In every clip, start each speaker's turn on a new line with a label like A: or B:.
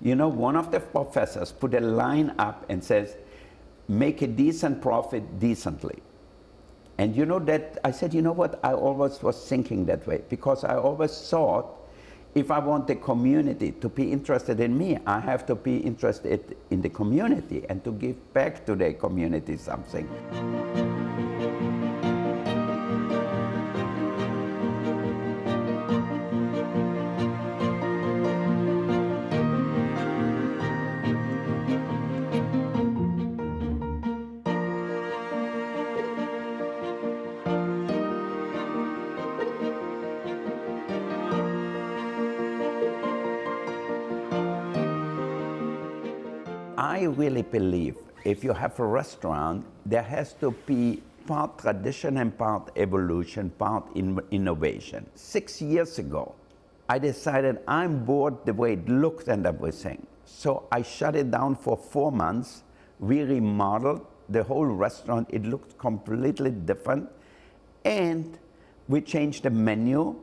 A: You know, one of the professors put a line up and says, make a decent profit decently. And you know that, I said, you know what, I always was thinking that way, because I always thought, if I want the community to be interested in me, I have to be interested in the community and to give back to the community something. I really believe if you have a restaurant, there has to be part tradition and part evolution, part innovation. 6 years ago, I decided I'm bored the way it looked and everything. So I shut it down for 4 months. We remodeled the whole restaurant. It looked completely different. And we changed the menu.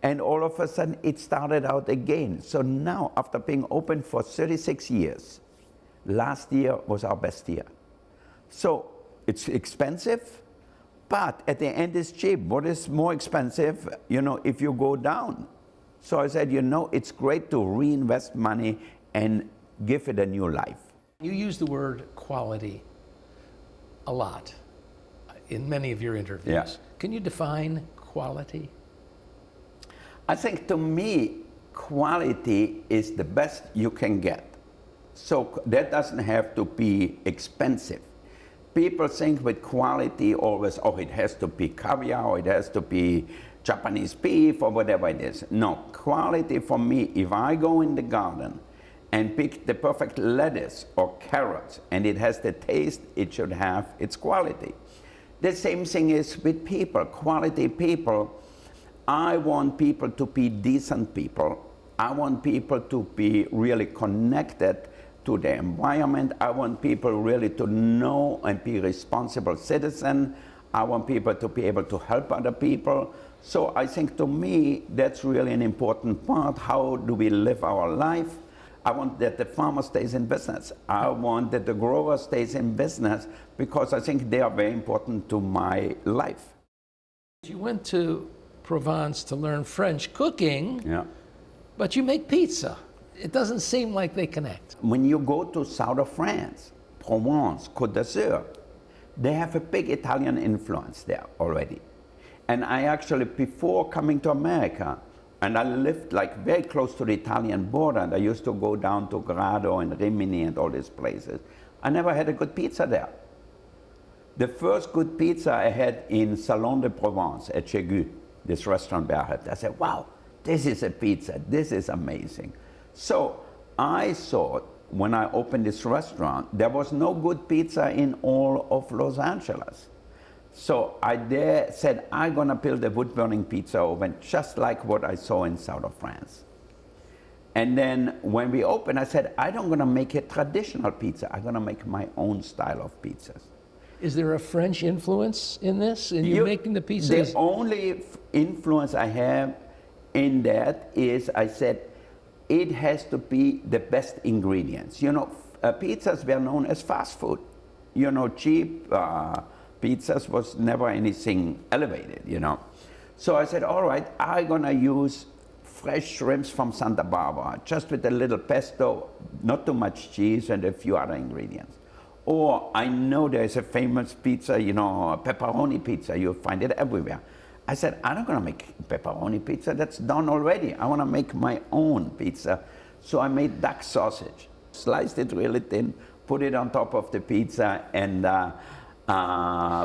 A: And all of a sudden, it started out again. So now, after being open for 36 years, last year was our best year. So it's expensive, but at the end it's cheap. What is more expensive, you know, if you go down? So I said, you know, it's great to reinvest money and give it a new life.
B: You use the word quality a lot in many of your interviews.
A: Yeah.
B: Can you define quality?
A: I think to me, quality is the best you can get. So that doesn't have to be expensive. People think with quality always, oh, it has to be caviar, or it has to be Japanese beef, or whatever it is. No, quality for me, if I go in the garden and pick the perfect lettuce or carrots, and it has the taste it should have, it's quality. The same thing is with people, quality people. I want people to be decent people. I want people to be really connected to the environment. I want people really to know and be responsible citizens. I want people to be able to help other people. So I think to me, that's really an important part. How do we live our life? I want that the farmer stays in business. I want that the grower stays in business, because I think they are very important to my life.
B: You went to Provence to learn French cooking,
A: Yeah.
B: but you make pizza. It doesn't seem like they connect.
A: When you go to south of France, Provence, Côte d'Azur, they have a big Italian influence there already. And I actually, before coming to America, and I lived like very close to the Italian border, and I used to go down to Grado and Rimini and all these places, I never had a good pizza there. The first good pizza I had in Salon de Provence at Chegu, this restaurant where I had, I said, wow, this is a pizza, this is amazing. So I thought, when I opened this restaurant, there was no good pizza in all of Los Angeles. So I there said, I'm gonna build a wood-burning pizza oven, just like what I saw in south of France. And then when we opened, I said, I'm not gonna make a traditional pizza, I'm gonna make my own style of pizzas.
B: Is there a French influence in this, in you making the pizzas?
A: The only influence I have in that is, I said, it has to be the best ingredients. You know, pizzas were known as fast food. You know, cheap pizzas was never anything elevated, you know. So I said, all right, I'm gonna use fresh shrimps from Santa Barbara, just with a little pesto, not too much cheese, and a few other ingredients. Or I know there's a famous pizza, you know, pepperoni pizza, you find it everywhere. I said, I'm not gonna make pepperoni pizza, that's done already. I wanna make my own pizza. So I made duck sausage, sliced it really thin, put it on top of the pizza, and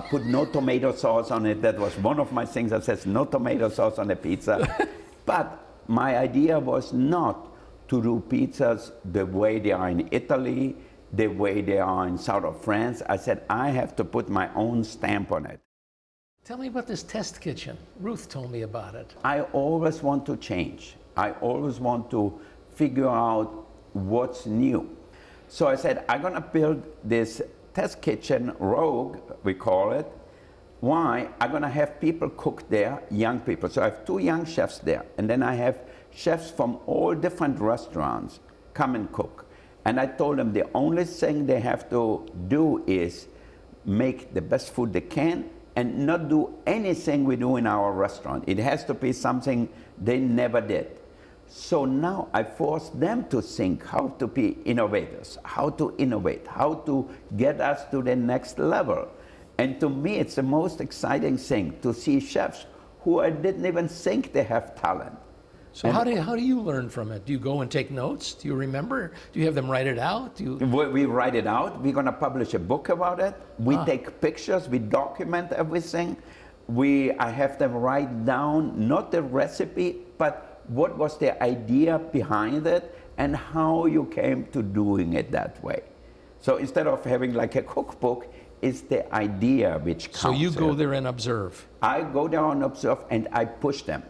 A: put no tomato sauce on it. That was one of my things that says no tomato sauce on the pizza. But my idea was not to do pizzas the way they are in Italy, the way they are in south of France. I said, I have to put my own stamp on it.
B: Tell me about this test kitchen. Ruth told me about it.
A: I always want to change. I always want to figure out what's new. So I said, I'm gonna build this test kitchen, Rogue, we call it. Why? I'm gonna have people cook there, young people. So I have 2 young chefs there, and then I have chefs from all different restaurants come and cook. And I told them the only thing they have to do is make the best food they can and not do anything we do in our restaurant. It has to be something they never did. So now I force them to think how to be innovators, how to innovate, how to get us to the next level. And to me, it's the most exciting thing to see chefs who I didn't even think they have talent.
B: So how do you learn from it? Do you go and take notes? Do you remember? Do you have them write it out?
A: We write it out. We're going to publish a book about it. We take pictures. We document everything. I have them write down not the recipe, but what was the idea behind it and how you came to doing it that way. So instead of having like a cookbook, it's the idea which counts.
B: So you go there and observe? I
A: go there and observe, and I push them.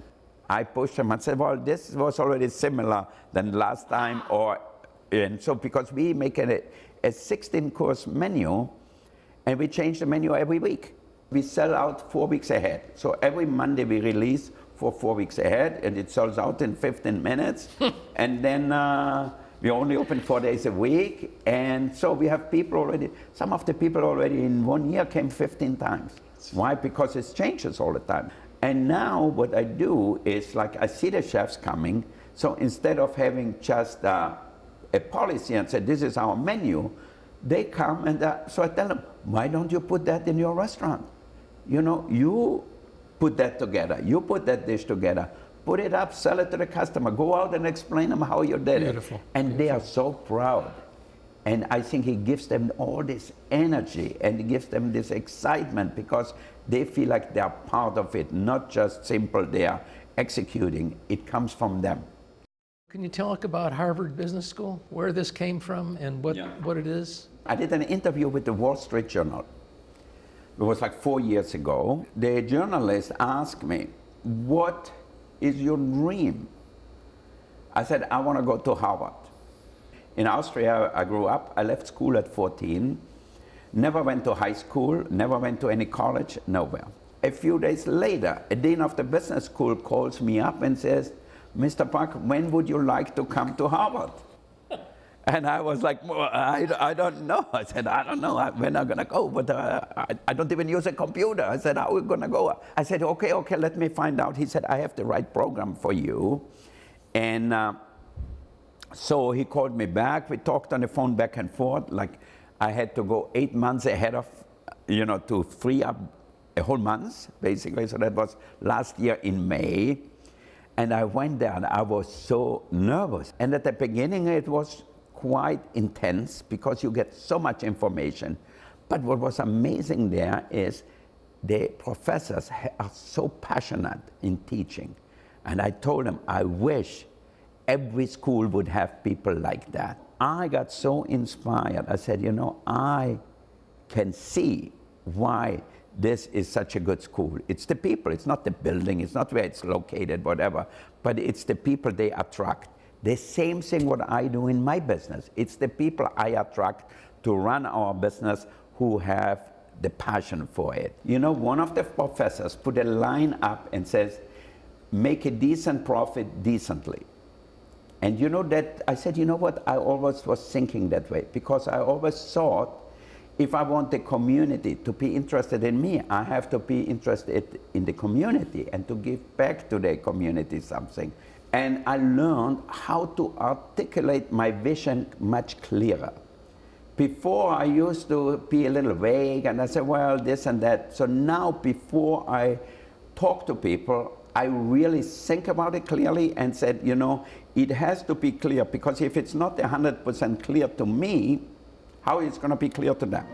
A: I pushed them and said, well, this was already similar than last time, and so because we make a 16-course menu, and we change the menu every week. We sell out 4 weeks ahead. So every Monday we release for 4 weeks ahead, and it sells out in 15 minutes. And then we only open 4 days a week, and so we have people already, some of the people already in 1 year came 15 times. Why? Because it changes all the time. And now what I do is, like, I see the chefs coming, so instead of having just a policy and say, this is our menu, they come and so I tell them, why don't you put that in your restaurant? You know, you put that together, you put that dish together, put it up, sell it to the customer, go out and explain them how you did it. And they are so proud. And I think it gives them all this energy and it gives them this excitement because they feel like they are part of it, not just simple they are executing. It comes from them.
B: Can you talk about Harvard Business School, where this came from and what it is?
A: I did an interview with the Wall Street Journal. It was like 4 years ago. The journalist asked me, what is your dream? I said, I want to go to Harvard. In Austria, I grew up. I left school at 14. Never went to high school, never went to any college, nowhere. A few days later, a dean of the business school calls me up and says, Mr. Puck, when would you like to come to Harvard? And I was like, well, I don't know. I said, I don't know when I'm going to go, but I don't even use a computer. I said, how are we going to go? I said, okay, let me find out. He said, I have the right program for you. And so he called me back. We talked on the phone back and forth. Like, I had to go 8 months ahead of, to free up a whole month, basically. So that was last year in May. And I went there and I was so nervous. And at the beginning it was quite intense because you get so much information. But what was amazing there is the professors are so passionate in teaching. And I told them, I wish every school would have people like that. I got so inspired. I said, I can see why this is such a good school. It's the people, it's not the building, it's not where it's located, whatever, but it's the people they attract. The same thing what I do in my business. It's the people I attract to run our business who have the passion for it. One of the professors put a line up and says, make a decent profit decently. And that, I said, what, I always was thinking that way, because I always thought, if I want the community to be interested in me, I have to be interested in the community and to give back to the community something. And I learned how to articulate my vision much clearer. Before I used to be a little vague and I said, well, this and that. So now before I talk to people, I really think about it clearly and said, it has to be clear, because if it's not 100% clear to me, how is it going to be clear to them?